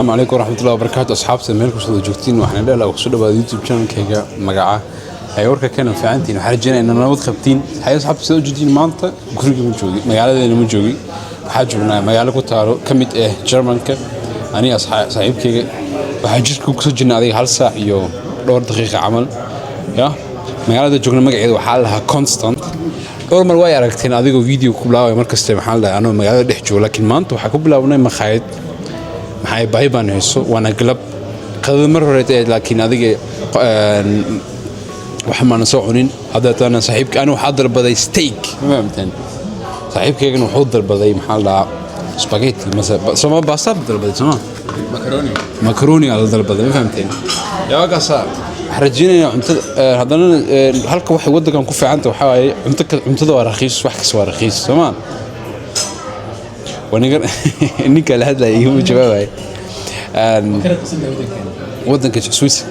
السلام عليكم ورحمة الله وبركاته أصحاب سمير كوسو جوجتين وإحنا لا وصلنا بعد يوتيوب شانل كيجا مجاعة هيورك كان في عنتي وحرجنا إننا نود خبتين حي أصحاب سو جوجتين مانتا كل يوم جوجي مجاعة اللي مجوجي حاجبنا مجاعة كتارو كميت جرمن ك أنا أصحاب صاحب كيجا وحاجر كوسو جنا هذه هالساعة يو دور دقيقة عمل يا مجاعة جوجنا مجاعة وحالها كونستانت أول مرة ويا ركتين هذا فيديو كبلاوي مركز تبع أنا مجاعة دحجو لكن مانتو حكوا بلاونا مخايد maxay baahi baan hayso waana galab qadada mar hore laakiin adiga waxa ma soo cunin hada taana saaxiibka anu waxa dalbaday steak ma fahamteen saaxiibkaygan wuxuu dalbaday maxaa la spaghetti sama pasta dalbaday sama macaroni ala dalbaday ma fahamteen yaa gaasa xarajinaya cuntada hadana halka waxa wadagan ku fiicanta waxa ay cuntada waa raqiis wax kas waa raqiis sama ونقدر إنك لهذا يهو جوابه ودن كان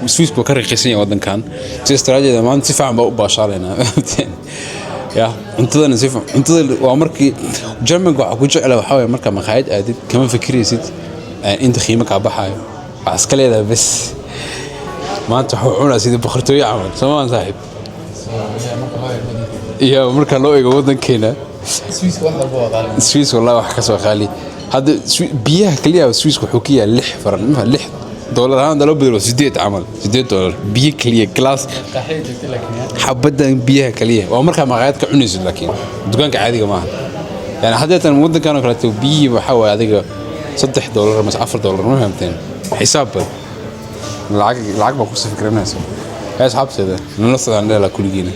سويس بكرة قيسية ودن كان تستراجع ده ما أنت فاهم باشارنا يا انتظر نزيف انتظر وعمرك جرمن وجع على حاول عمرك ما خايد أديت كمان فكري سيد أنت خيمك عبحاي عسكري هذا بس ما أنت حونا سيد بخرتوي عمل سما صاحب يا عمرك الله يقودن كنا سويس واحد البوض سويس والله واحد كسر خالي هذا بيها كليها سويس وحكيها لح فرن ما لح دولار هذا لو بدل سديت عمل $6 بيه كليها كلاس حبدا بيها كليها وعمرك ما غايت كعنيز لكن دكانك عادي ما يعني حدث المدة كانوا كلاتو بيه وحاول هذيك $6 مس $10 ما فهمتين حساب العقب بقص فكرة ناس يا أصحاب سيدا ننصت عندنا كل جينا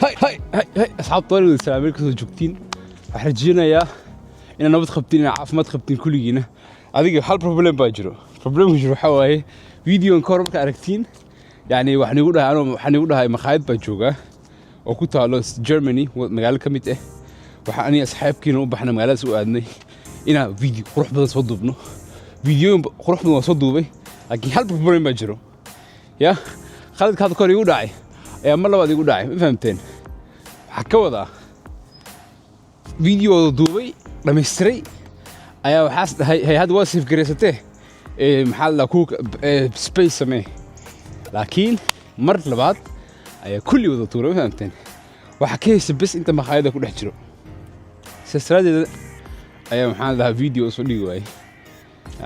هاي أصحاب طول السلام عليكم جوجتين أحرجينا يا إن نبض خبتين عاف ما تخبتين كل جينا هذيك حال بروبلم باجرو بروبلم يجرو حواي فيديو انكور كاركتين يعني وحنا نقولها أنا وحنا نقولها هاي مخايد باجوجا وكنت على جرماني ومقالة كميت وحني أصحاب كينو بحنا مقالة سؤالني هنا فيديو روح بدل صدق بنو فيديو روح بدل صدق بي لكن حال بروبلم باجرو يا خالد هذا كوري وداعي يا مرة بعد يوداعي ما فهمتين حكوا فيديو دوبي رميستري أيوة حاس هي هذا وصف جريسته محل كوك سبيس سماه لكن مرة لبعض أيوة كل يوم دكتور فهمتين وحكيه بس أنت ما خايدك كل حجرو سستراد أيوة محل ده فيديو صلي جواي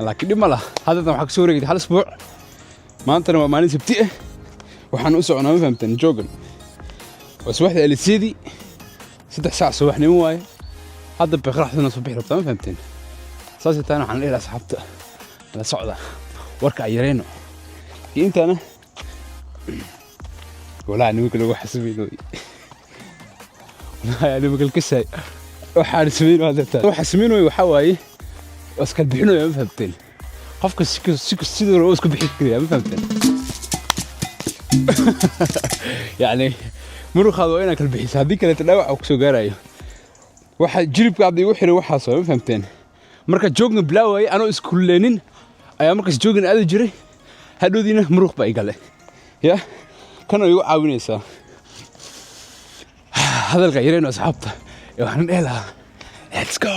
لكن ما له هذا ده حق سوري كده هالأسبوع ما أنت ما نسبتيه وحنوسع أنا فهمتين جوجل بس واحدة اللي تسيدي 6 ساعة صباح نمواي هذا بقرح لنا صباح ربطة ما فهمتين صارت أنا عن إيه أصحابته على صعدة وركع يرينه أنت أنا ولا أنا ممكن أقول حسبينه لا يعني ممكن كسي وحاسبينه هذا تاني وحاسبينه وحواي بس كان بيحنو يا ما فهمتين قفك سيك السيدر واسكو بيحك كذا ما فهمتين يعني مرو خذوا إنك البحث هذيك اللي تلاوع أو كسو جرايو واحد جرب قاعد يوحي واحد صار فهمتين مركز جوجن بلاوي أنا إسكولينين أيام مركز جوجن هذا جري هادو دينا مروخ بقى قال يا كانوا يوعوني سا هذا الغيرين وأصحابته يا إحنا إلها let's go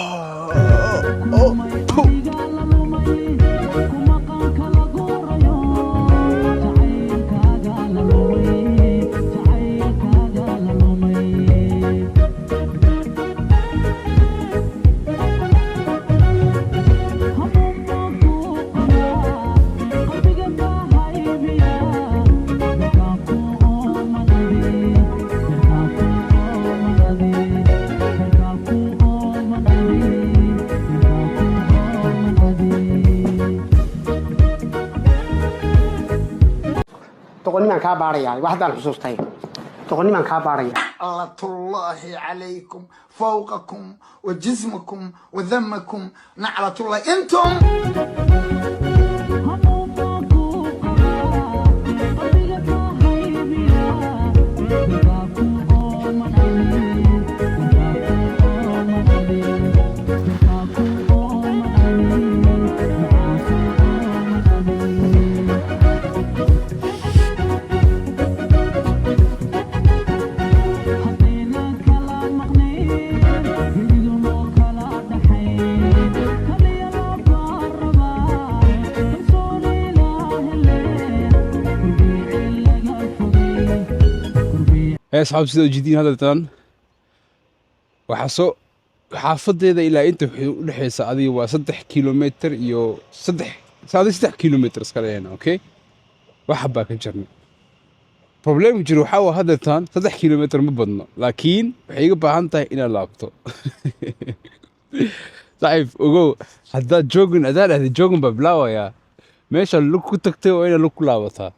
تقولني ما كاباري يعني واحد على الخصوص طيب doqonni baan kaa baaraya لعنة الله عليكم فوقكم وجسمكم وذمكم نعلة الله انتم أصحاب سيدو جديد هذا التان وحصو xaafadeeda ilaa inta waxay u dhaxaysa adiga waa 3 kiiloomitir iyo 3 kiiloomitir iska leeyna okay waxa baa ka jirna problem jiro waxa waa hadaltan 3 kiiloomitir ma badno laakiin waxay iga baahan tahay inaan laabto saif ogo hadda joogin adaalada joogin ba bilaawaya meesha lug ku tagtay oo ina lug ku laabataa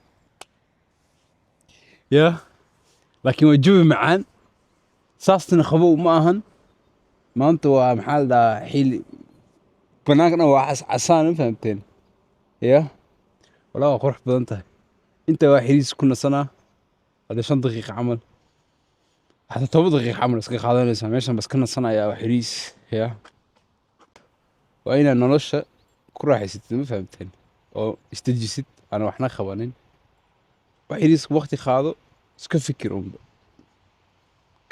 ya laakiin waa jawi macaan saasna qabow ma ahan maanta waa maxaa la xili banaanka waa casaan fahamteen ya walaa qurux badan tahay inta waa xiriis ku nasanaa hada 5 daqiiqo camal hada 10 daqiiqo camal iska qaadanaysa meeshan bas ka nasanaya waa xiriis ya waa ina nolosha ku raaxaysatid ma fahamteen oo istajisid ana waxna qabanin waa xiriis waqti qaado iska fikir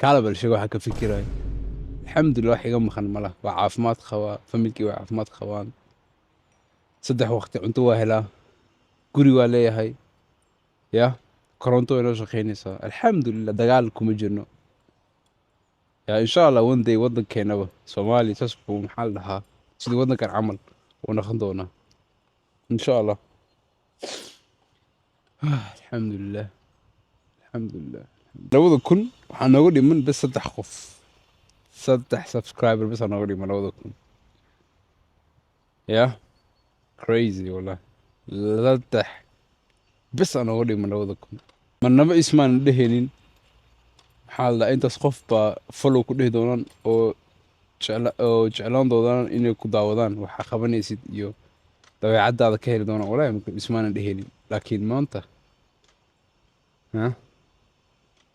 kala bal sheego waxa ka fikirayo alxamdulillah xiga maqan malaha waa caafimaad qaba familkii waa caafimaad qabaan 3 waqti cunto waa helaa guri waa leeyahay ya koronto inoo shaqeynaysa alxamdulillah dagaal kuma jirno ya insha Allah one day wadankeenaba Soomaali tasbu maxal dhahaa sidii wadankan camal oo noqon doona insha Allah alxamdulillah labada kun waxaan noogu dhiman bas 3 qof 3 subscriber bas aan noogu dhiman labada kun ya crazy والله 3 bas aan noogu dhiman labada kun manaba ismaan dheheenin maxaa la intaas qof ba follow ku dhihi doonaan oo jeclaan doonaan inay ku daawadaan waxa qabanaysid iyo dabeecadaada ka heli doonaan walaahi ismaan dheheenin laakiin maanta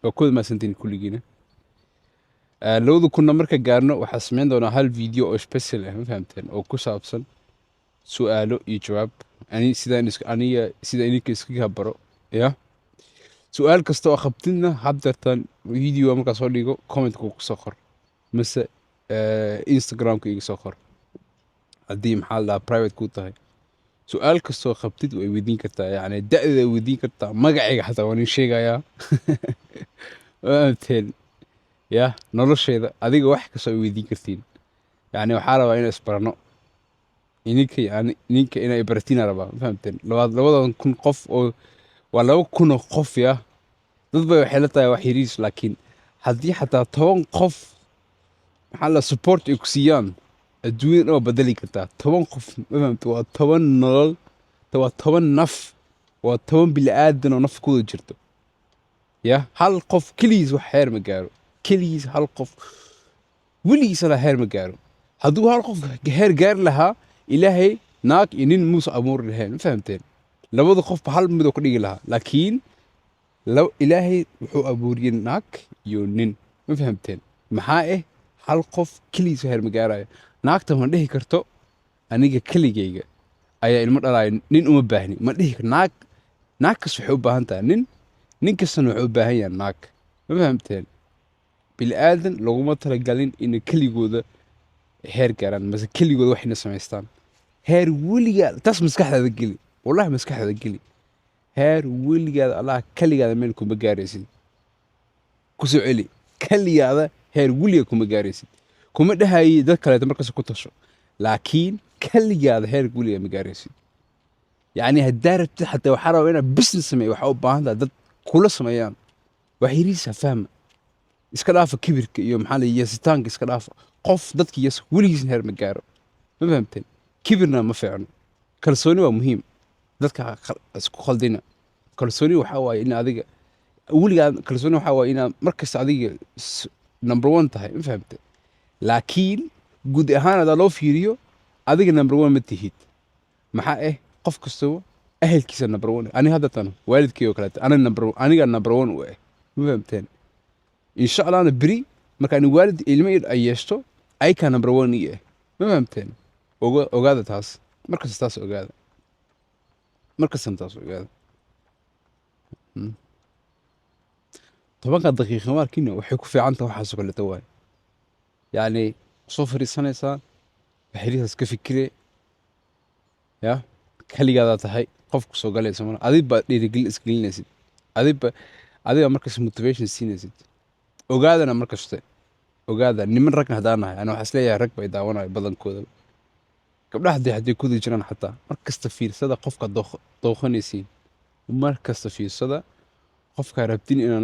وكل ما سنتين كل جينا لو كنا مركز جارنا وحسمين دونا هالفيديو أو سبيشال فهمتين أو كوسابسن سؤاله يجواب أني سيدا إني كيسكي هبرو يا سؤال كستو أخبتنا حبدرتان فيديو أمك أصوليكو كومنت كوك سخر مثل إنستغرام كيك سخر قديم حال برايفت كوتاي سؤال كستو خبتد ويدين كرتا يعني دأذا ويدين كرتا مقعيق حتى واني شيغايا فهمتين يا noloshayda adiga wax ka soo weydiin kartiin yani waxa rabaa in isbarano ninka inay baratina rabaa fahamteen labadan kun qof oo waa 2,000 qof ya dad bay waxay la tahay wax yariis laakiin hadii xataa 10 qof waxa la support ay ku siiyaan adduunyada oo badali kartaa 10 qof fahamtay waa 10 nolol waa 10 naf waa 10 bil aadan oo nafkooda jirto ya hal qof kaliis wax heer ma gaaro kaliis hal qof waligiis la heer ma gaaro hadduu hal qof heer gaar lahaa ilaahay naag inin muus abuur lahayn fahamteen labada qof hal mid oo ka dhigi lahaa laakiin ilaahay wuxuu abuuriyay naag iyo nin ma fahamteen maxaa hal qof kaliis heer ma gaarayo naagta ma dhihi karto aniga kaligayga ayaa ilmo dhalaay nin uma baahni ma dhihi naag kas waxay u baahan tahay nin kastana wuxuu u baahan yahay naag ma fahamteen bil aadan laguma talagalin in kaligooda heer gaaraan mase kaligooda waxayna samaystaan heer weligaada taas maskaxdaada geli wallahi maskaxdaada geli heer weligaada allah kaligaada meel kuma gaaraysid ku soo celi kaligaada heer weliga kuma gaaraysid kuma dhahayi dad kale markaas ku tasho laakiin kaligaada heer weliga ma gaaraysid yani hadarabta hatta waxa rabaa inaad business sameeyo waxa u baahan tahay dad kula sameeyaan wax yariisa fahma iska dhaafa kibirka iyo maxaa la yeesitaanka iska dhaafa qof dadkii yes weligiis heer ma gaaro ma fahamteen kibirna ma fiicno kalsooni waa muhiim dadka isku khaldina kalsooni waxa waaye in adiga weligaa kalsooni waxaa waaye inaad markasta adiga number one tahay ma fahamte laakiin guud ahaan hadaa loo fiiriyo adiga number one ma tihid maxaa qof kastaba ahelkiisa number one ani hadda tan waalidkay oo kaleeta aniga number one u ma fahamteen insha allahna beri markaan waalid ilmo ay yeeshto aykaa number one ii ma fahamteen ogaada taas markasta taas ogaada markastan taas ogaada 10 daqiiqo markiina waxay ku fiican tahay waxaas oo kaleeta waay yani soo fariisanaysaa waxyarihiis ka fikire ya kaligaada tahay qofku soo galaysa mana adiba dhiirigelin isgelinaysid adiba markas motivation siinaysid ogaadana markasta ogaada niman rag hadaan nahay ana waxa isleeyahay rag bay daawanayo badankooda gabdhaha hadii ku jiraan xataa markasta fiirsada qofka dooqanaysiin markasta fiirsada qofka rabtiin inaan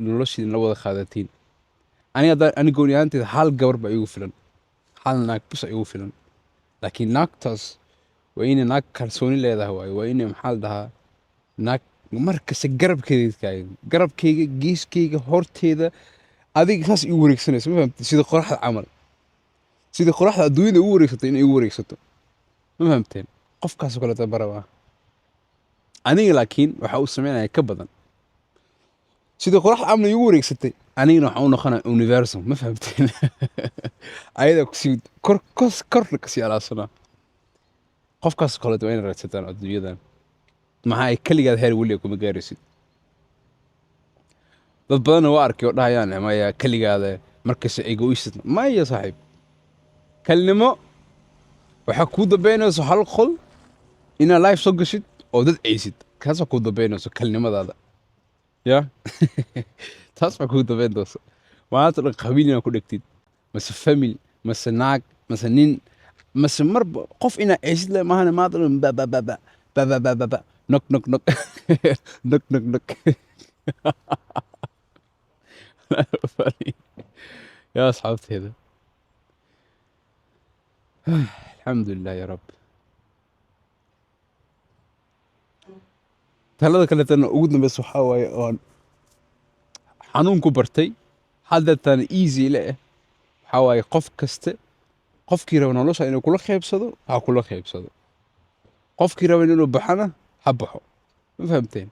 noloshiisa la wada qaadatiin ani gooni ahaanteeda hal gabar baa igu filan hal naag bis igu filan laakiin naagtaas waa inay naag kalsooni leedahay waaye waa inay maxaa la dhahaa naag markasta garabkayga geeskayga horteeda adiga saas igu wareegsanaysa ma fahamtay sida qoraxda camal sida qoraxda adduunyada ugu wareegsato inay igu wareegsato ma fahamteen qofkaasoo kaleeta baraba aniga laakiin waxa uu sameynaya ka badan sida qoraxda camal igu wareegsatay anigana waxaan u noqonaa universum ma fahamteen ayada kusii korna kasii alaabsanaa qofkaas kaleeta waa inay raadsataan adduunyadan maxaa ay kaligaad heer weliga kuma gaaraysid dad badanna waa arkay oo dhahayaan maya kaligaada markasta egoist maya saaxiib kalnimo waxaa kuu dambeynayso hal qol inaad life soo gashid oo dad ceysid kaasoo kuu dambeynayso kalnimadaada ya taas baa kuu dambeyn doonsa maanta dhan qabiil inaad ku dhegtid mase famil mase naag mase nin mase marba qof inaad ceysid le maahane maanta dhan babababa nok يا أصحابتي هذا الحمد لله يا رب talada kale tan ugu dambaysa waxaa waaye oon xanuun ku bartay haddatan easy le waxaa waaye qof kaste qofkii raba nolosha inuu kula qaybsado ha kula qaybsado qofkii raba inuu baxana ha baxo ma fahamteen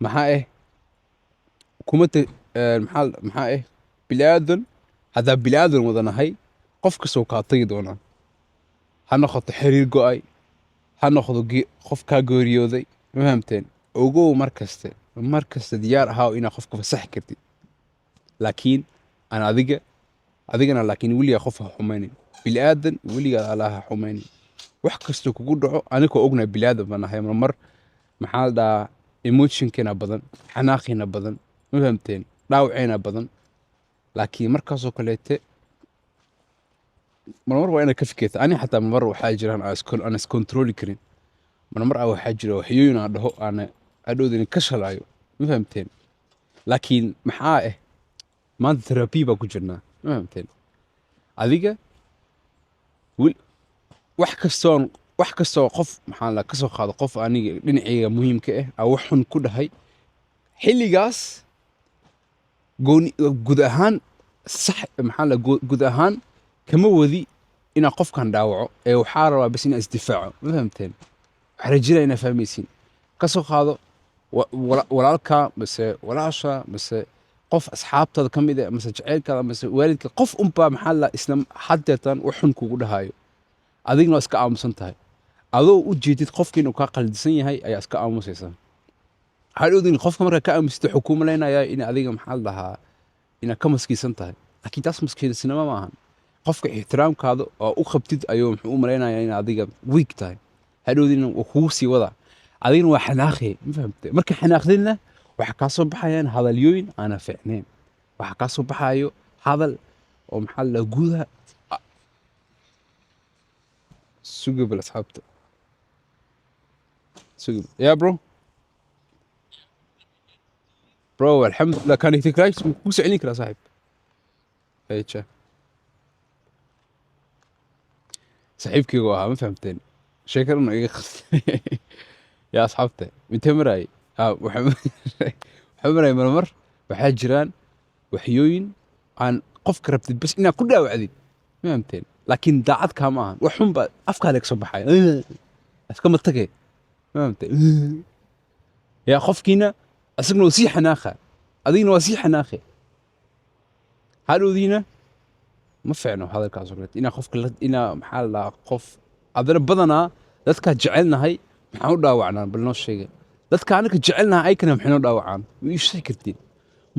maxaa kuma maxaa bilaadan haddaa bilaadan wadanahay qof kastoo kaa tagi doonaa ha noqoto xiriir go'ay ha noqdo qof kaa geeriyooday ma fahamteen ogow markaste diyaar ahaa inaad qofka fasaxi kartid laakiin aan adigana laakiin weligaa qof ha xumaynin bilaadan weligaa allah ha xumaynin wax kastoo kugu dhaco anigoo ognahay bilaadan baan nahay mar maxaa la dhahaa emotionkeena badan xanaaqeena badan ma fahamteen dhaawaceena badan laakiin markaasoo kaleete marmar waa inaad ka fikirta ani xataa marmar waxaa jiraan aan iskontroli karin marmar waxaa jira waxyooyin aan dhaho aan adhowdani ka shalaayo ma fahamteen laakiin maxaa maanta therapy baa ku jirnaa ma fahamteen adiga wax kastoo qof maxaa la kasoo qaado qof aniga dhinacayga muhiimka wax xun ku dhahay xilligaas guud ahaan sax maxaa la guud ahaan kama wadi inaa qofkan dhaawaco waxaa rabaa bas inaa isdifaaco ma fahamteen waxaa rajinaya inaa fahmaysiin kasoo qaado walaalka mase walaasha mase qof asxaabtaada ka mid mase jaceylkaada mase waalidka qof unbaa maxaa la isla haddeetan wax xun kugu dhahayo adigna waa iska aamusan tahay adoo u jeedid qofka inuu kaa qaldisan yahay ayaa iska aamusaysaa waxaa dhowdin qofka markaa ka aamusita xukuuma leenayaa in adiga maxaa la dhahaa inaad ka maskiisan tahay laakiin taas maskiisanimo ma ahan qofka ixtiraamkaada oo u qabtid ayuu muxuu u malaynayaa in adiga weak tahay hadhowdin waa kugu sii wadaa adigna waa xanaaqi ma fahamtay marka xanaaqdinna waxaa kaa soo baxayaan hadalyooyin aana fiicnayn waxaa kaa soo baxayo hadal oo maxaa la dhahaa gudaha sugabal asxaabta sugabal ya bro الحمد لله كان يتكلاش مكوس عينيك يا صاحب هيك صاحبك جواها ما فهمتين شكرا انه يا اصحابته انت مراي محمد عمري مرمر وحاجران وحيوين عن قف كربت بس إنها كلها وعدي فهمتين لكن داعت كمان وحن بعد أفكارك صباحي أفكار متقي فهمتين يا خوف كينا أسقنا وسيح ناخا أدينا وسيح ناخي هالو دينا ما فعنا هذا الكاسوكلت إنا خوف كلت إنا محل خوف هذا بدنا dadka jecelnahay maxaan u dhaawacanaa bal noo sheega dadka anaga jecelnahay ay kana maxay noo dhaawacaan way sheegi kartiin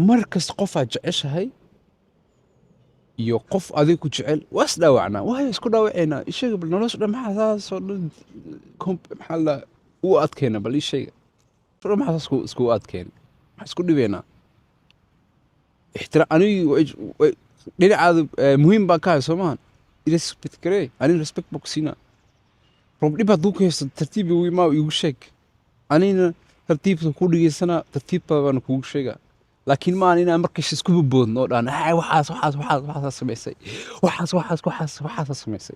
markas qof aad jeceshahay iyo qof adiga ku jecel waas dhaawacnaa waayo isku dhaawaceena sheega bal nolosha dhan maxaa soo dhan maxaa la u adkeena bal sheega soo maxaa isku adkeena maxaa isku dhibeena ixtiraam anigu dhinacaada muhiim baa ka hay soomaan respect karee ani respect boxina رب دي بدوك هي ترتيبي وما يوشك أنا ترتيب كل سنة ترتيب أنا كل شيء لكن ما أنا مركش سكوب بود نور أنا هاي وحاس سميسي وحاس سميسي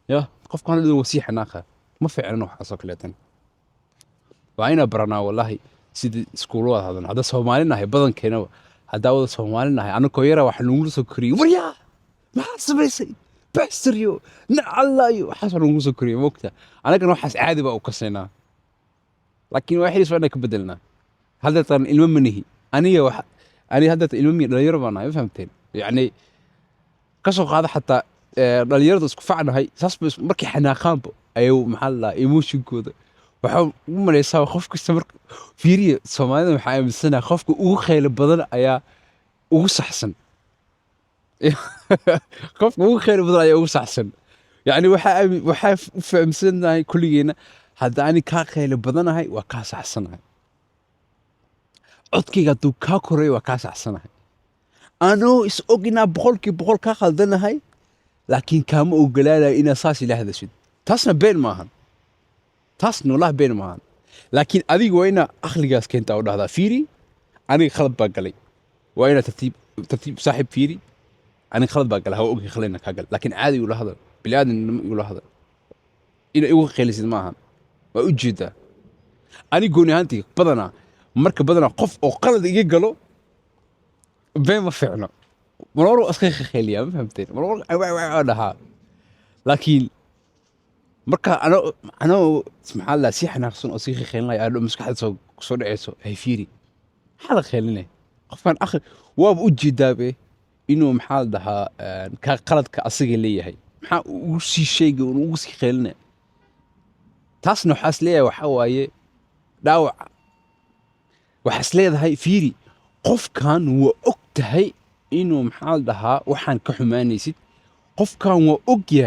يا قف كان له وسيح ناخه ما في عنه حاسك لتن وعينا برنا والله سيد سكولات هذا سومالنا هي بدن كنا هذا هو سومالنا هي أنا كويرة وحنقول سكري وريا ما سميسي بحسريو نعلايو حسن نقول كري وقتها أنا كان وحس عادي بقى وكسينا لكن واحد يسوي إنك بدلنا هذا طبعا المهم منه أنا هذا المهم لا يربنا فهمتين يعني كسر هذا حتى لا يرضى سكفعنا هاي ساس مركي حنا خامبو أيو محلا إيموشن كود وحوم ما يسوي خوفك استمر فيري سومالي محايا من السنة خوفك وخيل بدل أيا وصحسن قف مو خير بدراي او صحسن يعني waxa fahamsanahay kulligeena hadaan ka khayl badanahay waa ka saxsanahay codkayga duu ka koray waa ka saxsanahay ano is ogina boqol ka khaldanahay laakiin kama ogolaanay ina saas ila hadashid taasna been maahan taasna la been maahan laakiin adigu waa ina aqligaas keenta oo dhahda fiiri aniga khalad baa galay waa ina tartiib saaxib fiiri أنا خلط باقل هو أوكي خلينا كاقل لكن عادي يقول هذا بالآدم يقول هذا إنه يقول خليس معهم وأجده أنا يقولني هانتي بدنا مركب بدنا قف أو قلد يقلو بين ما فعنا مرورو أسخي خيليا ما فهمتين مرورو ها لكن مركب أنا سبحان الله سيح ناقصون أسخي خيلنا يقولوا مسك حد صور عيسو هي فيري حلا خيلنا قفان آخر واب أجده به إنه محل ده كقلد كأصيغ اللي هي محل وشي شيء ووسي خلنا تصنع حسلية وحواي داوع وحسلية هاي فيري قف كان وأكتهي إنه محل ده وحن كحماني سيد قف كان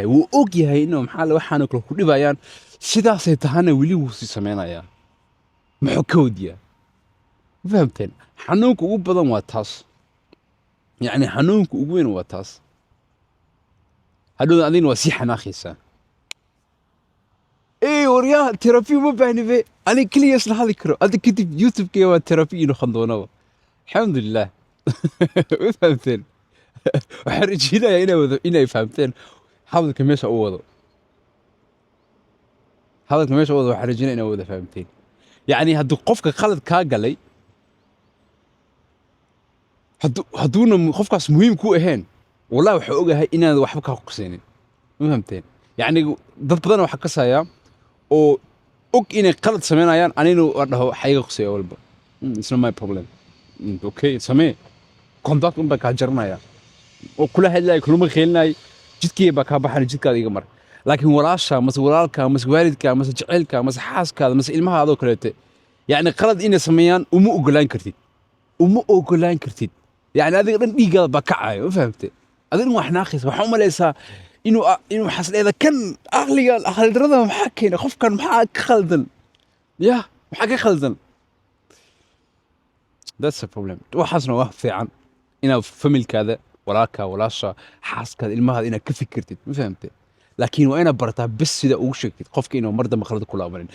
وأجيهي إنه محل وحن كله كل بيان سيدا سيتهانا ولي وسي سمينا يا محكوديا فهمتين حنوك وبدن واتاس يعني حنونك وين واتاس هادو أدين وسيحة ناخيسة إيه وريا تيرابي ما بعني في أنا كل يصلح هذا كرو هذا كتب يوتيوب كيوا تيرابي إنه خندونا الحمد لله فهمتين وحرج هنا يفهمتين حاول كميش أوضو حاول كميش أوضو وحرجنا هنا أوضو فهمتين يعني هادو قفك خالد كاقلي هدونا قفكاس مهم كو اهين والله waxa ogahay inaad waxba ka qoqseenin fahamteen yani dad badan waxa ka saaya oo og inay qalad sameynayaan anina dhaho xayga qoqsay walba it's not my problem okay samee contact un ba ka jarnaya oo kula hadlay kuluma kheelnay jidkii ba ka baxan jidkaada iga mar laakiin walaasha mas walaalka mas waalidka mas jaceelka mas xaaskaada mas ilmahaada kaleete yani qalad inay sameeyaan uma ogolaan kartid يعني هذا قرن ديجا بكعة فهمت هذا إنه إحنا خيس وحوم ليس إنه حصل إذا كان أهل درده محكينا خوف كان محك خلدن يا محك خلدن that's a problem وحصلنا وقف عن إنه فمل كذا ولا شا حاس كذا المها إنه كفكرت فهمت لكن وأنا برتها بس إذا أوشك خوف كأنه مرضى مخلد كل أمرين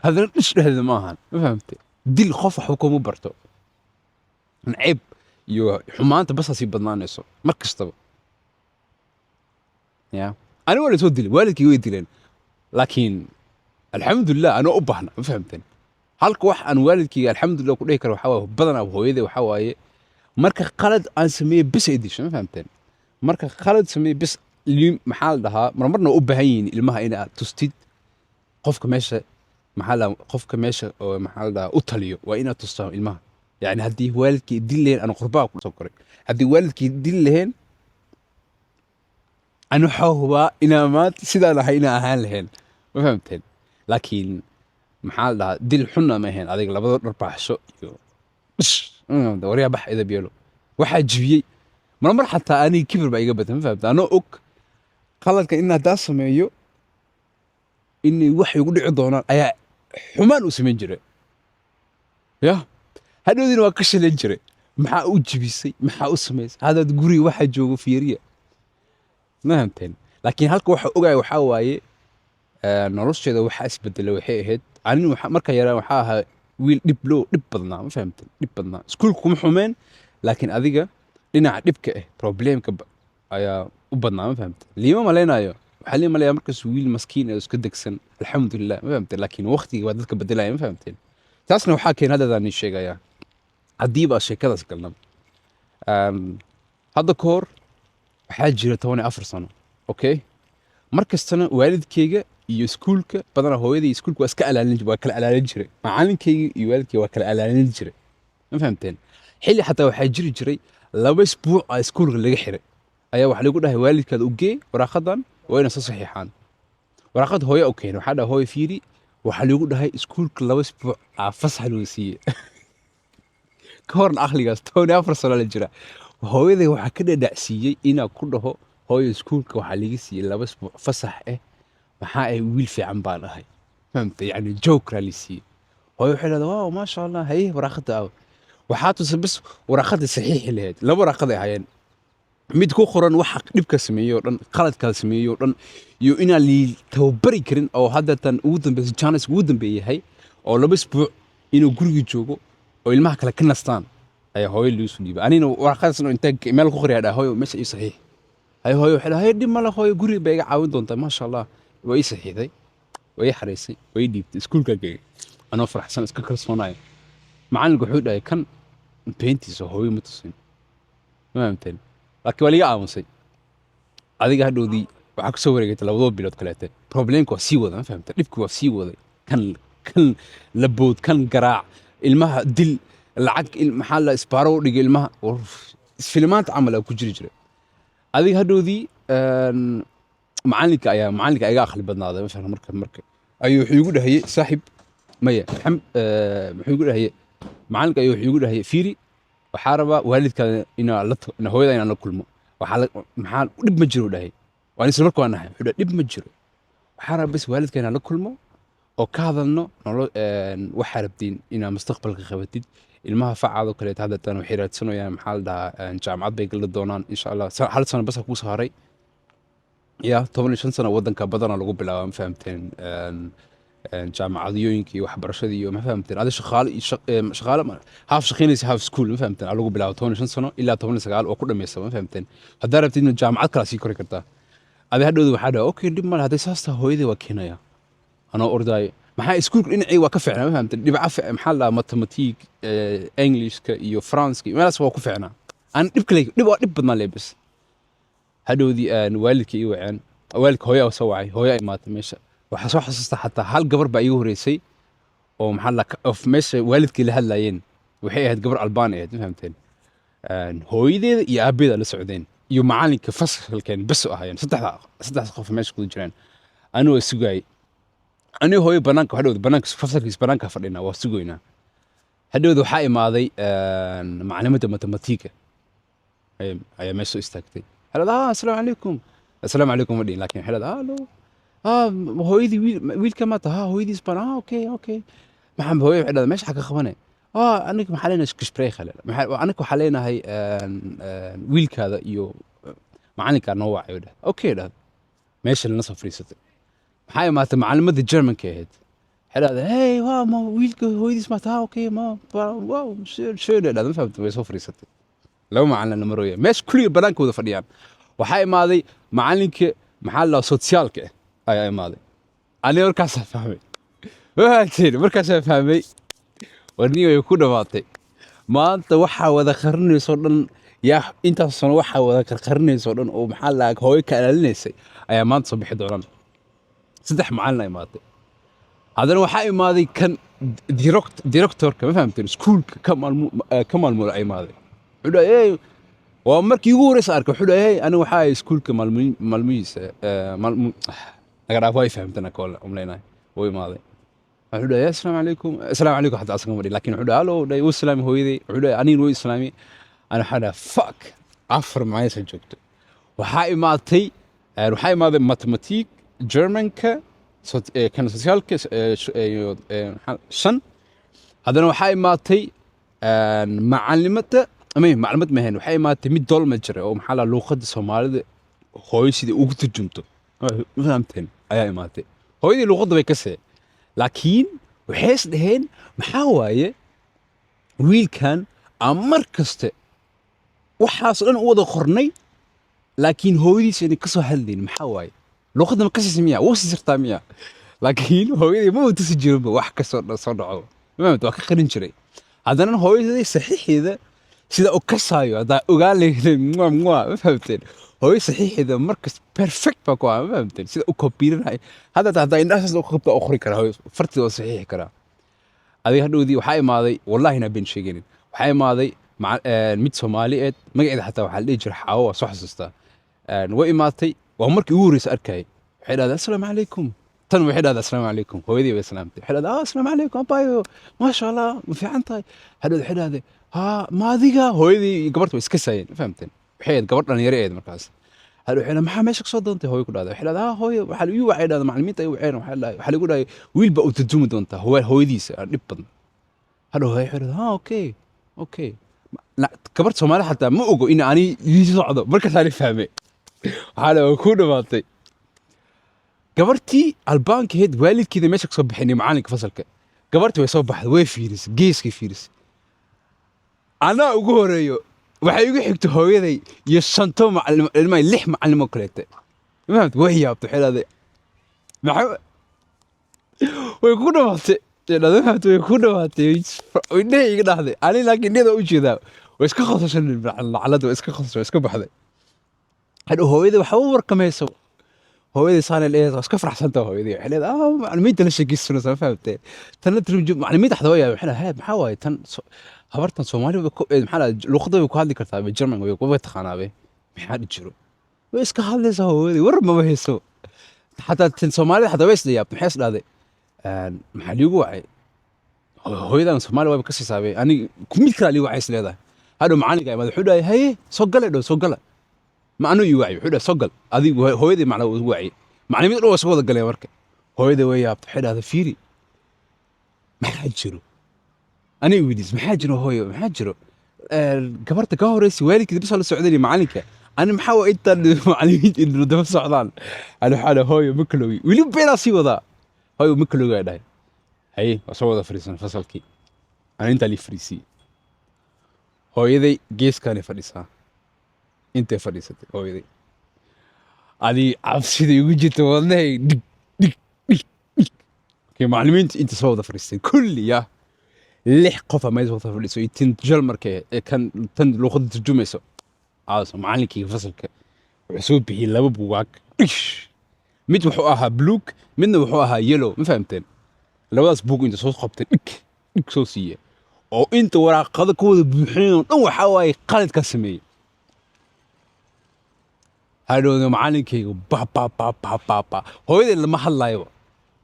هذا هذا ما هن فهمت دي الخوف حكومة برتو عيب يو حمانته بس أصيب بدنانيسو ما كستبه يا أنا والدي والدك يودي لين لكن الحمد لله أنا أبهنا فهمتني halka wax aan waalidkayga alxamdulillah ku dhihi karo waxaa waaye badanaa hooyaday waxaa waaye marka qalad aan sameeyey bis ay disho ma fahamteen marka qalad sameeyey bis maxaa la dhahaa marmarna u baahan yihiin ilmaha in aad tustid qofka meesha maxaa la qofka meesha oo maxaa la dhahaa u taliyo waa inaad tustaa ilmaha yani haddii waalidkii dil laheen aan qurbaa ku soo koray haddii waalidkii dil laheen أنا حوها إنا مات سيدا لها إنا أهان لهن ما فهمتين لكن محال ده دل حنا ما هن هذيك لبضر ربع شو بش دوريها بح إذا بيلو واحد جوي مرة حتى أنا كبر بقى جبت ما فهمت أنا أوك قالت كأنها داس مايو إني وحي يقول عضونا أي حمان وسمين جري يا هذا دين وكش الجري مع أوجبيسي مع أسميس هذا تقولي واحد جو في ريا ما فهمتين لكن halka waxa ogaay waxa waaye nolosheeda waxa isbeddelay waxay ahayd anigu marka yaraa waxa ahaa wiil dhib badnaa ma fahamteen dhib badnaa iskuulku kuma xumeen laakiin adiga dhinaca dhibka ah problemka ayaa u badnaa ma fahamteen liima maleenayo waxa liima maleeyaa markaas wiil maskiin ah iska degsan alxamdulillah ma fahamteen laakiin waqtiga waa dadka bedelaya ma fahamteen taasna waxa keen hadda aan sheegaya haddii baa sheekadaas galnaa hadda koor waxaa jira 14 sano okay markastana waalidkayga iyo iskuulka badana hooyaday iskuulka waa iska kala alaalin jiray macallinkayga iyo waalidkayga waa kala alaalin jiray ma fahamteen xilli xataa waxaa jiri jiray 2 isbuuc oo iskuulka laga xiray ayaa waxa lagu dhahay waalidkaada u gee waraaqadan waa inay soo saxiixaan waraaqad hooyo u keenay waxaa dhahay hooyo fiiri waxa lagu dhahay iskuulka 2 isbuuc fasax loo siiyay ka horna aqligaas 14 sano la jira hooyaday waxa ka dhadhacsiiyay inaa ku dhaho hooyo iskuulka waxa laga siiyay 2 isbuuc fasax maxaa ay wiil fiican baan ahay فهمت يعني جوك راليسي هو حلو واو ما شاء الله هي ورقته وحاطه بس ورقته صحيح اللي هاد لا ورقته هاين mid ku qoran waxa dhibka sameeyo dhan qaladka sameeyo dhan iyo ina li tawbari karin oo hadda tan ugu dambeeyay chance ugu dambeeyay oo 2 isbuuc inuu guriga joogo oo ilmaha kale ka nastaan ay hooyo liisu dhiibay anina warqadaasna inta email ku qoriyaa hooyo meesha ii saxiix ay hooyo waxay dhib ma la hooyo guriga bay iga caawin doontaa ma sha Allah way saxiixday way xareysay way dhiibtay iskuulka geeyay anoo faraxsan iska kalsoonaay macalinku wuxuu dhahay kan beentiisa hooyo ma tusin ma amteen laakiin waliga aamusay adiga hadhoodii waxa ku soo wareegay labadoo bilood kaleete problemku waa sii wada ma fahamtay dhibku waa sii waday kan labood kan garaac ilmaha dil lacag maxaa la isbaaro dhigay ilmaha filmaanta camal ku jiri jiray adiga hadhoodii macalinka iga aqli badnaaday ma fahamtay marka ayuu wuxuu igu dhahayay saaxib maya wuxuu igu dhahayay macalinka ayuu wuxuu igu dhahayay fiiri waxaa rabaa waalidkaada ina hooyada inaan la kulmo maxaa dhib ma jiro dhahay waan isla markaa nahay wuxuu dhib ma jiro waxaa rabaa bas waalidka inaan la kulmo oo ka hadalno waxaa rabtiin inaa mustaqbalka qabatid ilmaha facaado kaleeta hadda tan waxay raadsanayaan maxaa la dhahaa jaamacad bay gali doonaan insha Allah hal sano bas ku soo haray ya 15 sano wadanka badana lagu bilaabo ma fahamteen jaamacadooyinka iyo waxbarashada iyo ma fahamteen ada shaqaale half shaqeynaysa half school ma fahamteen lagu bilaabo 15 sano ilaa 19 oo ku dhameeyay ma fahamteen hadaa rabtid in jaamacad kala sii kori kartaa ada hadhowdu waxa dhaw okay dib mal haday saasta hooyadii waa keenaya ana orday maxaa iskuulka dhinacii waa ka fiicnaa ma fahamteen dhibca maxaa la mathematic englishka iyo franska meelaas waa ku fiicnaa aan dhib badnaa leebis hadhowdii aan waalidkii iyo wacaan waalidka hooyo soo wacay hooyo ay maatay meesha waxa soo xasuusta xataa hal gabar baa igu horeysay oo maxaa la of meesha waalidkii la hadlayeen waxay ahayd gabar albaan ah fahamteen hooyadeeda iyo aabeeda la socdeen iyo macalinka fasalkeen bas ahaayeen saddex qof meesha ku jiraan anoo sugay anoo hooyo banaanka hadhowda banaanka fasalkiis banaanka fadhina waa sugoynaa hadhowda waxaa imaaday macallimada mathematiga ayaa meesha istaagtay halada assalaamu calaykum ma dhihin laakiin halada hallo hooyadii wiilka ma taha hooyadiis baan okay maxamed hooyo waxay dhahdaa meesha xagga qabanay aniga maxaa leenahay gespräch aniga waxaa leenahay wiilkaada iyo macalinkaa noo wacay dhah okay dhah meesha lana soo fadhiisatay maxaa imaatay macallimada Germanka ahayd waxay dhahdaa hey waa ma wiilka hooyadiis ma taha okay ma wow shey dhah ma fahamtay way soo fadhiisatay laba macallin lama rooyay meesha kulliga banaanka wada fadhiyaan waxaa imaaday macalinka maxaa la socialka ayaa imaaday aniga markaas fahmay markaas fahmay warniyo way ku dhawaatay maanta waxaa wada qarinaysoo dhan yaa intaas sano waxaa wada qarqarinaysoo dhan oo maxaa la hooyo ka ilaalinaysay ayaa maanta soo bixi doonaan 3 macallin ay imaatay haddana waxaa imaaday kan directorka ma fahamteen iskuulka ka maalmula ay imaaday wuxuu dhahay waa markii ugu horeysa arkay wuxuu dhahay aniga waxaa ay iskuulka maalmihiisa naga dhaaf way fahamtana koola umleynay oo imaaday wuxuu dhahay assalaamu calaykum hatta asaga ma dhihin laakiin wuxuu dhahay hallo dhahay uu islaami hooyaday wuxuu dhahay aniga uu islaami ana waxaa dhahay fuck afar macaysa joogto waxaa imaaday mathematic germanka kan socialka shan haddana waxaa imaatay maclimad mahayn waxay imaatay mid dolma jira oo maxaa la luuqadda soomaalida hooyo sidii ugu turjumto ma fahamteen ayaa imaatay hooyadii luuqadda bay ka see laakiin waxay is dhaheen maxaa waaye wiilkan aan mar kaste waxaas dhan u wada qornay laakiin hooyadiisa inay ka soo hadlayn maxaa waaye luuqadda ma ka siisa miya wuu sisirtaa miya laakiin hooyadii ma tusi jirinba wax kastoo dhan soo dhaco maamad waa ka qarin jiray haddana hooyadii saxiixeeda sida u kasaayo haddaa ogaa leeyahay ma fahamteen hooyo saxiixeeda markas perfect baa ku ah ma fahamteen sida u kobiirinahay haddaa indhahaas u qabta u qori karaa hooyo fartida oo saxiixi karaa adiga hadhowdii waxaa imaaday wallaahina been sheeganin waxaa imaaday mid Soomaaliyeed magaceeda xataa waxaa la dhihi jiray xaawo waa soo xasuustaa way imaatay waa markii ugu horeysa arkay waxay dhahday assalaamu calaykum tan waxay dhahday assalaamu calaykum hooyadii way salaamtay waxay dhahday assalaamu calaykum abayo maasha allah ma fiican tahay hadhowdii waxay dhahday ma adiga hooyadii gabarta way iska saayeen fahamteen waxay ahayd gabar dhalinyaro eed markaas hadhow waxay maxaa meesha kasoo doontay hooyo ku dhahday waxay dhahday hooyo waxaa ii wacay dhahday macallimiinta ay waceen waxaa lagu dhahay wiil baa u tarjumi doontaa hooyadiisa dhib badan hadhow waxay dhahday okay gabar Soomaali xataa ma ogo in ani ii socdo markaas aan fahmay waxaa la ku dhawaatay gabartii albaankeed waalidkeeda meesha ka soo bixinay macallinka fasalka gabartii way soo baxday way fiirisay geeskii fiirisay anaa ugu horeeyo waxay igu xigtay hooyaday iyo shanto ilmahay 6 macallimo kaleete fahamta way yaabtay waxay dhahday way ku dhawaatay way ku dhawaatay indhahay iga dhahday ani laakiin indhada u jeedaa way iska qosashay lacalada way iska qosashay iska baxday hadhow hooyadii waxa u warkamayso hooyadii saanay leedahay iska faraxsanta hooyadii waxay leedahay macallimiinta la sheekaysanaysa ma fahamtay tan macallimiinta xataa way waxay leedahay maxaa waaye tan habartan Soomaali maxaa la luqadda way ku hadli kartaa ba German way taqaanaabe maxaa jiro way iska hadlaysaa hooyadii war ma hayso xataa tan Soomaalida xataa way isleeyahay maxay isdhaaday maxaa liigu wacay hooyadan Soomaali way ka siisaabay ani mid kale liigu wacay isleedahay hadhow macallinka imaad wuxuu dhahay haye soo gala ma anu ii wacay wuxuu dhahay soo gal adigu hooyadii macna uu wacay macallimiinta dhan waa soo wada galeen marka hooyadii way yaabtay waxay dhahday fiiri maxaa jiro aniga weydiis maxaa jiro hooyo maxaa jiro gabarta ka horeysa waalidkeeda bis la socday macallinka ani maxaa waa inta macallimiinta inuu daba socdaan ana xala hooyo ma kaloogi wili beena sii wada hooyo ma kaloogi ay dhahay haye waa soo wada fariisan fasalkii ana inta li fariisi hooyaday geeskani fadhisaa intay fadhiisatay hooyaday adi cabsida igu jirta wadnahay dig macallimiinta inta soo wada fariistay kulli yaa 6 qof ama ay wada fadhiso inta jalmarka kan tan luqadda turjumayso macallinkii fasalka wuxuu soo bixiyay 2 buugaag mid wuxuu ahaa blue midna wuxuu ahaa yellow ma fahamteen labadaas buug inta soo qabtay dhig soo siiyay oo inta waraaqada ku wada buuxinayeen dhan waxa waaye qalad ka sameeyay hadhowda macallinkaygu ba hooyadii lama hadlaayo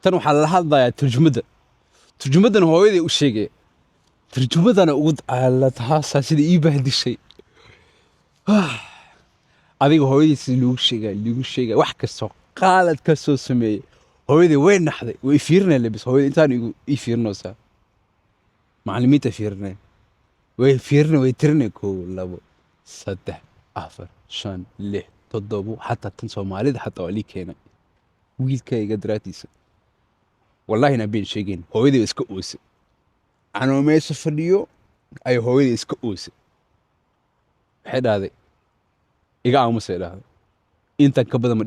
tan waxaa la hadlayaa turjumadana hooyadii u sheegay turjumadana ugu taasa sida ii bahdishay adiga hooyadiisa lagu sheegay wax kastoo qalad ka soo sameeyay hooyadii way naxday way fiirinay labis hooyadii intaan ii fiirinaysaa macallimiinta fiirinay way tirinay 1 2 3 4 5 6 7 حتى tan Soomaalida حتى waa lii keenay wiilkayga daraatiisa wallahi na been sheegin hooyadii iska oosay anoo meesha fadhiyo ay hooyadii iska oosay waxay dhahday iga aamusay dhahday intaan ka badan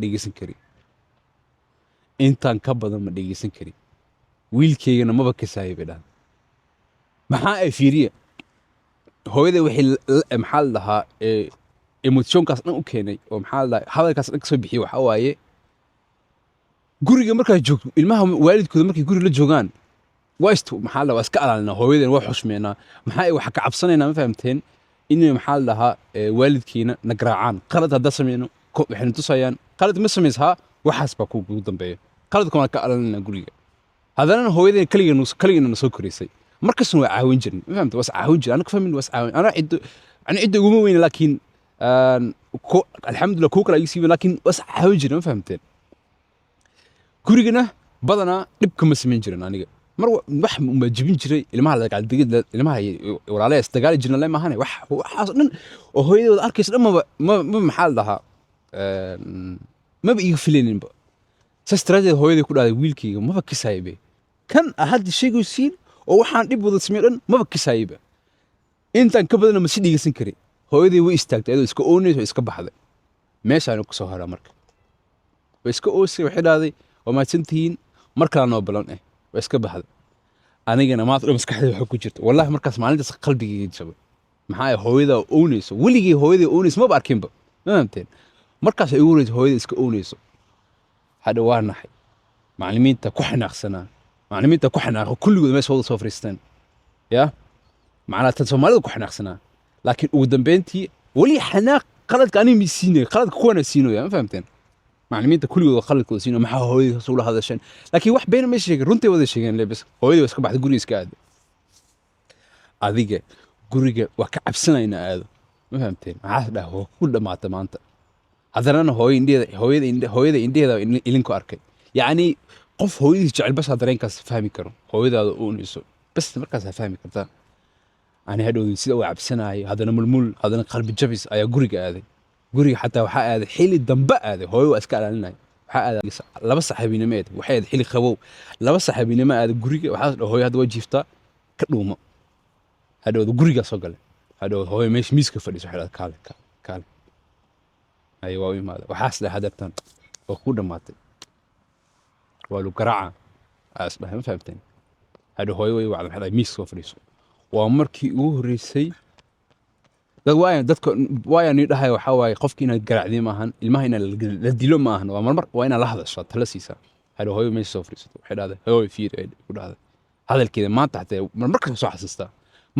ma dhegeysan kari wiilkaygana maba kasaayay bay dhahday maxaa ay fiiriya hooyada wixii maxaa la dhahaa emotionkaas dhan u keenay oo maxaa la dhahaa hadalkaas dhan kasoo bixiyay waxaa waaye guriga markaad joogto ilmaha waalidkooda markay guriga la joogaan maxaa la waa iska alaalinaa hooyadeen waa xushmeynaa maxaa ay wax ka cabsanaynaa ma fahamteen inay maxaa la dhahaa waalidkiina na garaacaan qalad haddaa sameyno waxayna tusayaan qalad ma samaysaa waxaas baa kugu dambeeya qaladkan waa ka alaalinaa guriga haddana hooyadeen kaligeena na soo koraysay markasna waa caawin jirin ma fahamte waas caawin jirin anaka family waas caawin ana cidda uguma weyna laakiin alxamdulillah kuwa kale ayuu siiban laakiin waas caawin jirin ma fahamteen gurigana badanaa dhib kama samayn jirin aniga mar wax ma jibin jiray ilmaha ilmaha walaalaya isdagaali jirna le maahane waxaas dhan oo hooyadooda arkaysa dhan ma maxaa la dhahaa maba iga filayninba saas daraadeed hooyaday ku dhahday wiilkayga maba kisaayibe kan hadda sheegaysiin oo waxaan dhib wada sameeyo dhan maba kisaayiba intaan ka badana ma si dhigeysan karin hooyaday way istaagtay iyadoo iska oonayso iska baxday meeshaan ku soo haraa marka way iska oosay waxay dhahday waa mahadsantihiin mar kale noo balan way iska baxday anigana maanta dhan maskaxdayda waxa ku jirta wallahi markaas maalintaas qalbigayga jabay maxaa hooyadaa oonayso weligay hooyaday oonayso maba arkinba ma fahamteen markaas ay ugu horeyso hooyada iska oonayso hadha waa naxay macallimiinta ku xanaaqo kulligood meesha wada soo fariisteen ya macnaa tan soomaalida ku xanaaqsanaa laakiin ugu dambeyntii weli xanaaq qaladka aniga siinayo qaladka kuwana siinoya ma fahamteen macallimiinta kulligood qaladkooda siinayo maxaa hooyada soo la hadasheen laakiin wax beena ma sheegin runtii wada sheegeen lebes hooyada iska baxday guriga iska aaday adiga guriga waa ka cabsanayna aado ma fahamteen maxaa dhaha waa ku dhamaatay maanta haddana hooyada indheeda ilinku arkay yacni qof hooyadiis jecel bas dareenkaas fahmi karo hooyadaada oonayso bas markaas fahmi kartaa ani hadhowdi sida uu cabsanaayo haddana mulmul haddana qalbi jabis ayaa guriga aaday guriga xataa waxaa aaday xili dambe aaday hooyo waa iska alaalinaya waxaa aaday laba saxaabinimo aaday waxay aaday xili qabow laba saxaabinimo aaday guriga waxaa dhahay hooyo hadda waa jiiftaa ka dhuumo hadhowda gurigaa soo galay hadhowda hooyo meesha miiska fadhiso waxay dhahay kaale ay waa u imaada waxaas dhahay hadeertan oo ku dhammaatay waa lu garaaca aas dhahay ma fahamteen hadhow hooyo way wacday waxay dhahay miiska soo fadhiiso waa markii ugu horreysay dadka waayaan dhahay waxaa waaye qofki inaad garaacdiyo maahan ilmaha inaad la dilo maahan waa marmar waa inaad la hadashaa tala siisaa hadhow hooyo meesha soo fadhiisato waxay dhahday hooyo fiir ay ku dhahday hadalkeeda maanta xataa marmar kasta soo xasuustaa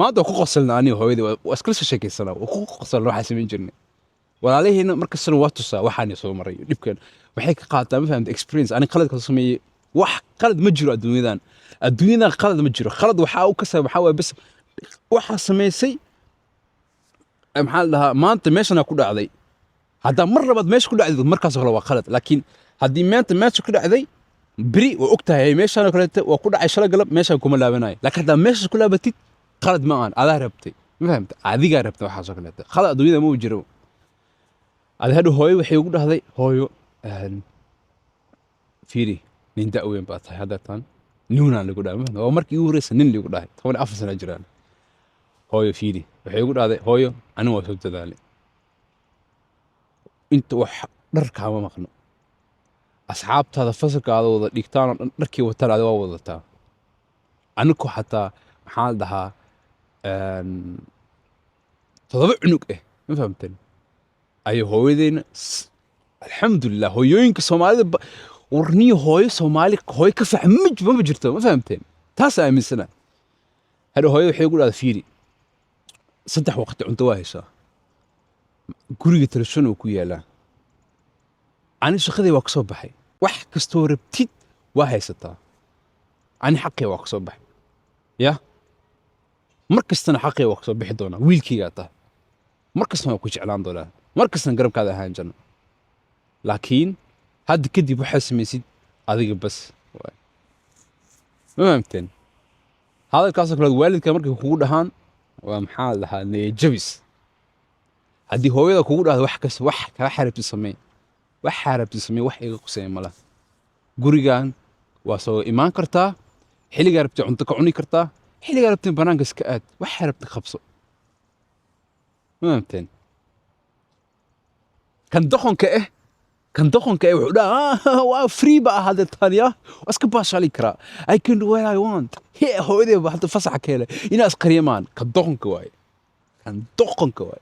maanta waa ku qosalna aniga hooyadii waa iskala soo sheekaysanaa waa ku qosalna waxaa samayn jirnay walaalihiina markastana waa tusaa waxaan soo maray dhibkan waxay ka qaataa ma fahamta experience ani qaladka soo sameeyay wax qalad ma jiro adduunyadan qalad ma jiro qalad waxaa u kasay waxaa waaye bas waxaa samaysay maxaa la dhahaa maanta meeshana ku dhacday haddaa mar labaad meesha ku dhacday markaas hore waa qalad laakiin haddii maanta meesha ku dhacday beri waa ogtahay meeshaan kaleete waa ku dhacay shalay galab meeshaan kuma laabanayo laakiin haddaa meesha ku laabatid qalad ma aan adaa rabtay ma fahamta adigaa rabtay waxaasoo kaleete qalad adduunyada ma jiro adi hadhow hooyo waxay ugu dhahday hooyo fiiri nin da-weyn baa tahay haddeetaan nuunaan lagu dhahay waa markii ugu horreysa nin lagu dhahay 14 sana jiraan hooyo fiiri waxay ugu dhahday hooyo anigu waa soo dadaalay inta wax dharkaama maqno asxaabtaada fasalkaada wada dhigtaan oo dhan dharkii wataan ada waa wadataa anigu xataa maxaa la dhahaa 7 cunug ma fahamteen ay hooyadeyna alxamdulillah hooyooyinka soomaalida warniyo hooyo soomaali hooyo ka fahmay ma jirto ma fahamteen taas aaminsana hadhow hooyo waxay ugu dhahday fiiri 3 waqti cunto waa heshaa guriga telefishan uu ku yaalaa ani shaqadii waa ka soo baxay wax kastoo rabtid waa haysataa ani xaqii waa ka soo baxay ya markastana xaqii waa ka soo bixi doonaa wiilkaygaa tahay markastana waa ku jeclaan doonaa markastana garabkaada ahaan janno laakiin hadda kadib waxaa samaysid adiga bas ma fahamteen hadalkaasoo kale waalidka markay kugu dhahaan waa maxaa la dhahaa niyajabis haddii hooyada kugu dhahdo wax kasta wax kaa xarabti samee wax iga quseeya malaha gurigan waa soo imaan kartaa xilligaa rabti cunto ka cuni kartaa xilligaa rabti banaanka iska aad wax xarabti qabso ma fahamteen kan doqonka kan doqonka ee wuxuu dhahaa waa free ba ahade taniya iska baashali kara I can do what I want hooyadee ba hadda fasaxa ka helay inaas qariyamaan kan doqonka waay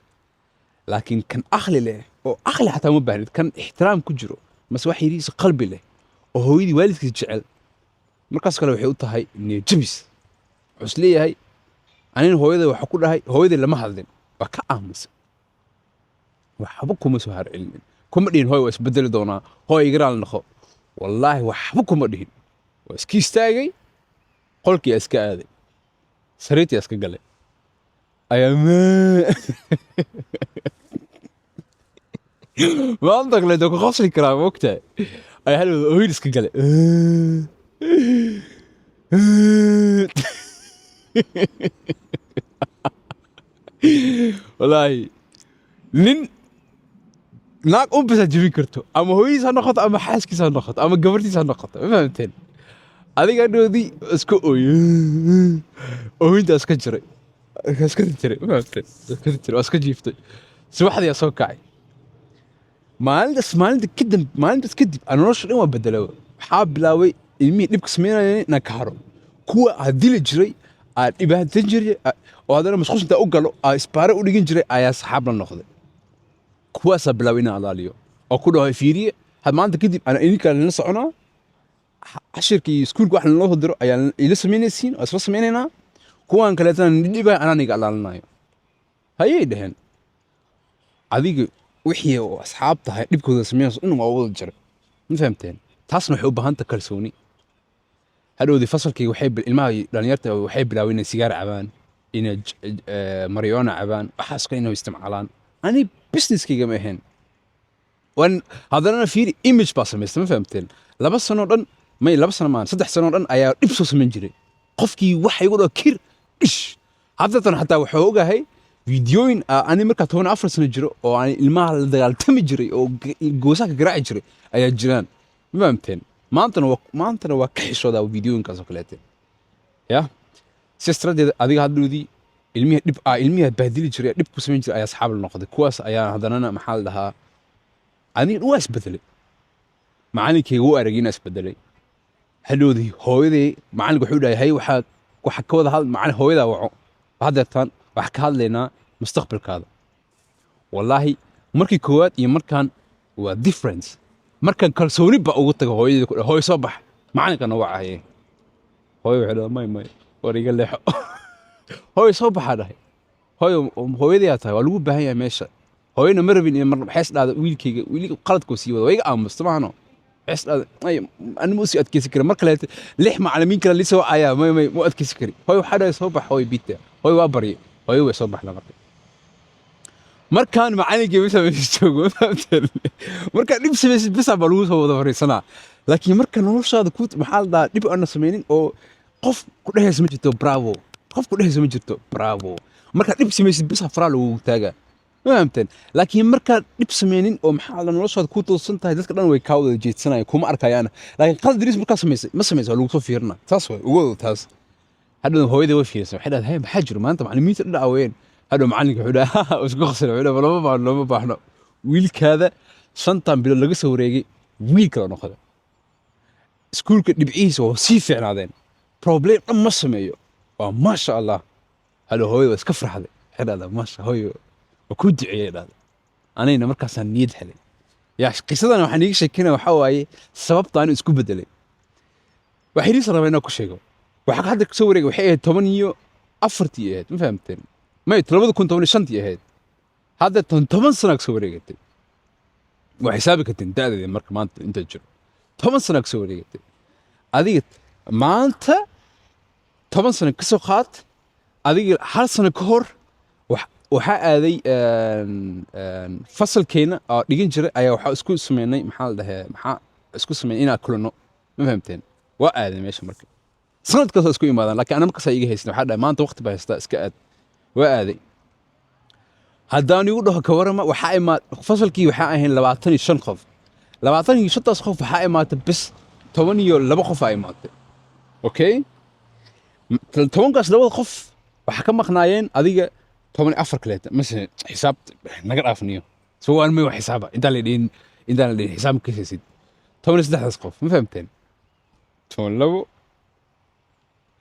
laakiin kan aqli leh oo aqli xataa ma baahnid kan ixtiraam ku jiro mas wax yariis qalbi leh oo hooyadii waalidkiisa jecel markaas kale waxay u tahay niyajabis wuxuu leeyahay anina hooyadee waxa ku dhahay hooyadee lama hadlin waa ka aamusan waxba kuma soo harcelinin kuma dhihin hooy waa isbedeli doonaa hooy igaraal noqo wallaahi waxba kuma dhihin waa iska istaagay qolkii iska aaday sariirtii iska galay ayaa maanta kale doo ka qosli karaa moogtahay ayaa halwada oohin iska galay wallaahi nin naag un bas jebin karto ama hooyadiis ha noqoto ama xaaskiis ha noqoto ama gabartiis ha noqoto ma fahamteen adiga dhoodii iska oohinta iska jiray iska jiray ma fahamteen iska jiray iska jiiftay subaxdii soo kacay maalintaas kadib aan nolosha dhan waa bedelay waxaa bilaabay ilmihii dhibka samaynayay inaan ka haro kuwa aad dili jiray aad dhibaatan jiray oo haddana masquus intaa u galo aad isbaare u dhigin jiray ayaa saxaab la noqday kuwaasaa bilaabay inaan alaaliyo oo ku dhaho fiiriye had maanta kadib aan idinkaa lala soconaa cashirka iyo iskuulka wax lanoo soo diro ayaa ila samaynaysiin oo isla samaynaynaa kuwaan kaleetana nidhibaa anaa niga alaalinayo hayay dhaheen adiga wixii oo asxaab tahay dhibkooda samaynayso in waa wada jiray ma fahamteen taasna waxay u baahanta kalsooni hadhowdii fasalkii ilmaha dhalinyarta waxay bilaabeen inay sigaar cabaan inay mariyoona cabaan waxaas kale inay isticmaalaan ani businesskayga ma ahayn haddana fiiri image baa samaystay ma fahamteen 2 sano dhan 3 sano dhan ayaa dhib soo samayn jiray qofkii waxa igu dhaw kir ish haddatan xataa waxaa ogahay fiidiyooyin ani markaa 14 sano jiro oo aan ilmaha la dagaaltami jiray oo goosaha ka garaaci jiray ayaa jiraan ma fahamteen maantana waa ka xishoodaa fiidiyooyinkaas oo kaleete ya sistradeeda adiga hadhoodii ilmiha baadili jiray dhib ku samayn jiray ayaa asxaab la noqday kuwaas ayaa haddana maxaa la dhahaa adiga waa isbedelay macalinkayga wuu aragay inaa isbedelay hadhoodii hooyadii macalinka wuxuu dhahay hay waxa ka wada macalin hooyadaa waco haddeertaan waxaa ka hadlaynaa mustaqbalkaada wallaahi markii koowaad iyo markaan waa difference markaan kalsooni ba ugu tago hooyadii ku dhahay hooy soo bax macalinkana wacaye hooyo waxay dhahay may war iga leexo hooy soo baxaa dhahay hooyadii aa tahay waa lagu baahan yahay meesha hooyana ma rabin in xees dhaada wiilkayga qaladkoo sii wada waa iga aamusta maahano xees dhaada anima usii adkeysi kara mar kaleete 6 macalimiin kale lisoo ayaa may mu adkeysi kari hooy waxaa dhahay soo bax hooy bita hooy waa barye hooy way soo baxda markaan macalinkii bisa joogo markaan dhib samaysid bisa baa lagu soo wada fariisanaa laakiin marka noloshaada maxaa la dhahaa dhib aana samaynin oo qof ku dhehaysa ma jirto bravo markaad dhib samaysid bisa faraa lagu taagaa ma fahamteen laakiin markaad dhib samaynin oo maxaa la noloshaada ku toosan tahay dadka dhan way kaa wada jeedsanayaan kuma arkayaana laakiin qalad dariis markaa samaysay ma samaysa waa lagu soo fiirinaa taas way ugu wada taas hadhow hooyadii way fiirisay waxay dhahday maxaa jiro maanta macalimiinta dhacaween hadhow macalinka wuxuu dhahay isku qasay wuxuu dhahay looma baahno wiilkaada 5 bilood laga soo wareegay wiil kale noqday iskuulka dhibcihiisa waa sii fiicnaadeen problem dhan ma sameeyo waa maasha allah hadhow hooyada waa iska farxday waxay dhahdaa maasha hooyo waa ku duceeyay dhahday anayna markaasaan niyad helay yaa qisadan waxaan iiga sheekeynaya waxaa waaye sababta aan isku bedelay waxay ii rabaa inaan ku sheego waxa hadda soo wareegay waxay ahayd 14 ahayd ma fahamteen may 2015 ahayd hadda 10 sano soo wareegatay waxay xisaabi karteen da'deeda marka maanta inta jiro 10 sano soo wareegatay adiga maanta 10 sano ka soo qaad adiga hal sano ka hor waxaa aaday fasalkeena oo dhigin jiray ayaa waxaa isku sameynay maxaa la dhahaa maxaa isku sameynay inaan kulano ma fahamteen waa aaday meesha marka sanadkaas isku imaadaan laakiin ana markaas iga haysan waxaa dhahay maanta waqti baa haystaa iska aad waa aaday haddaan igu dhaho ka warama waxaa imaad fasalkii waxaa ahayn 25 qof 25taas qof waxaa imaatay bis 12 qof aa imaatay okay 10kaas labada qof waxaa ka maqnaayeen adiga 14 kaleeta مثلا حساب نقدر عارفنيه سواء ما هو حسابه انت اللي دين intaan la dhihin xisaab ma kasaysid 13 qof ma fahamteen 12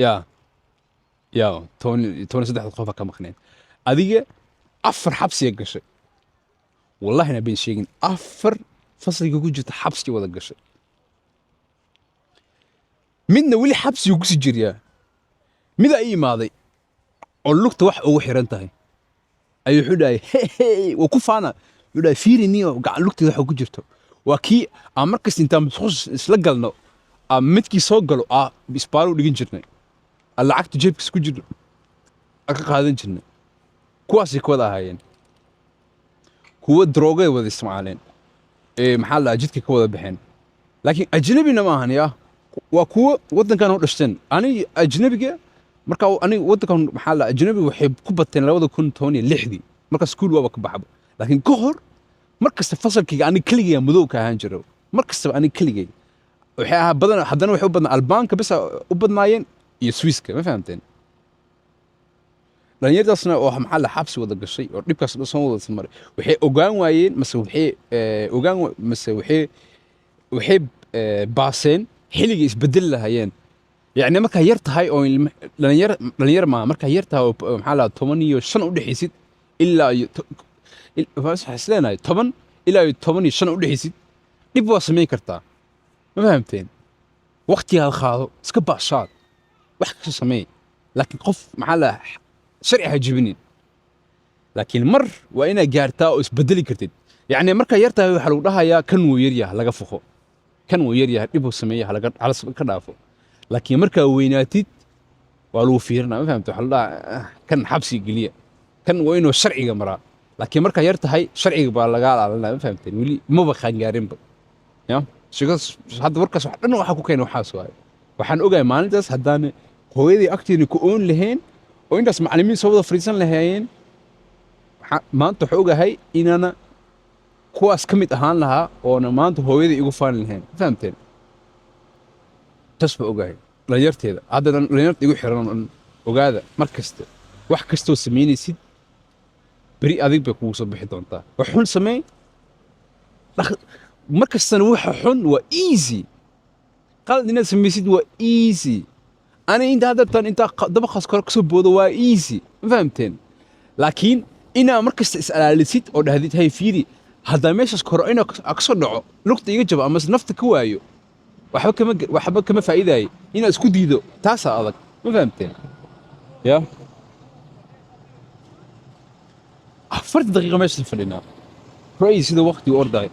yaa 13 qof ka maqneen adiga afar xabsiga gashay wallahi na been sheegin afar fasliga ku jirta xabsi wada gashay midna weli xabsiga ku sii jiriyaa mid ay imaaday oo lugta wax ugu xiran tahay ayuu wuxuu dhahay waa ku faana wuxuu dhahay fiiriniyo gacan lugteeda waxa ku jirto waa kii aan markasta intaan musqus isla galno aan midkii soo galo isbaaro u dhigin jirnay lacagta jeebkiisa ku jirto ka qaadan jirnay kuwaasay ka wada ahaayeen kuwa droogay wada isticmaaleen maxaa la jidka ka wada baxeen laakiin ajnabina ma ahan yaa waa kuwa wadankan u dhashteen aniga ajnabiga marka aniga wadankan maxaa la ajnabi waxay ku bateen 2016 marka school waaba ka baxba laakiin ka hor markasta fasalkiga aniga kaliya madow ka ahaan jiro markasta aniga kaliya waxay ahaa badan haddana waxay u badnaa albaanka bas u badnaayeen iyo swiiska ma fahamteen dhalinyaradaasna oo maxaa la xabsi wada gashay oo dhibkaas soo wada samaray waxay ogaan waayeen waxay baaseen xilligii isbedel lahayeen يعني marka yar tahay oo dhalinyar ma marka yar tahay oo maxaa la 15 u dhaxaysid ilaa xasleenay 10 ilaa 15 u dhaxaysid dib waa sameyn kartaa ma fahamteen waqtiga qaado iska baashaad wax ka sameey laakiin qof maxaa la sharci hajibinin laakiin mar waa ina gaartaa oo isbedeli kartid يعني marka yar tahay waxa lagu dhahayaa kan wuu yar yahay laga foqo kan wuu yar yahay dib uu sameeyaa laga ka dhaafo laakiin marka weynaatid waa lagu fiirnaa ma fahamtay waxa la kan xabsi geliya kan waa inuu sharciga maraa laakiin marka yar tahay sharciga baa laga ilaalinaa ma fahamtay wali ma baqan gaarin ba ya shigaas hadda warkaas wax dhan waxa ku keenay waxaas waay waxaan ogahay maalintaas haddaan hooyadii agteena ku oon lahayn oo intaas macallimiin soo wada fariisan lahaayeen maanta waxaan ogahay inaana kuwaas ka mid ahaan lahaa oona maanta hooyadii igu faani lahayn ma fahamteen tasba ogahay dhalinyarteeda hadda dhalinyarta igu xiran ogaada mar kasta wax kastoo sameynaysid beri adig bay kugu soo bixi doontaa wax xun sameey mar kastana waxa xun waa easy qalad inaad samaysid waa easy ana inta hadda tan inta dabaqaas kor kasoo boodo waa easy ma fahamteen laakiin inaa mar kasta is alaalisid oo dhahdid hay fiiri hadda meeshaas kor inaa ka soo dhaco lugta iga jabo ama nafta ka waayo waxba kama faa'iiday inaad isku diido taas adag ma fahamteen ya 40 daqiiqo meesha fadhinaa ra'yi sida waqti orday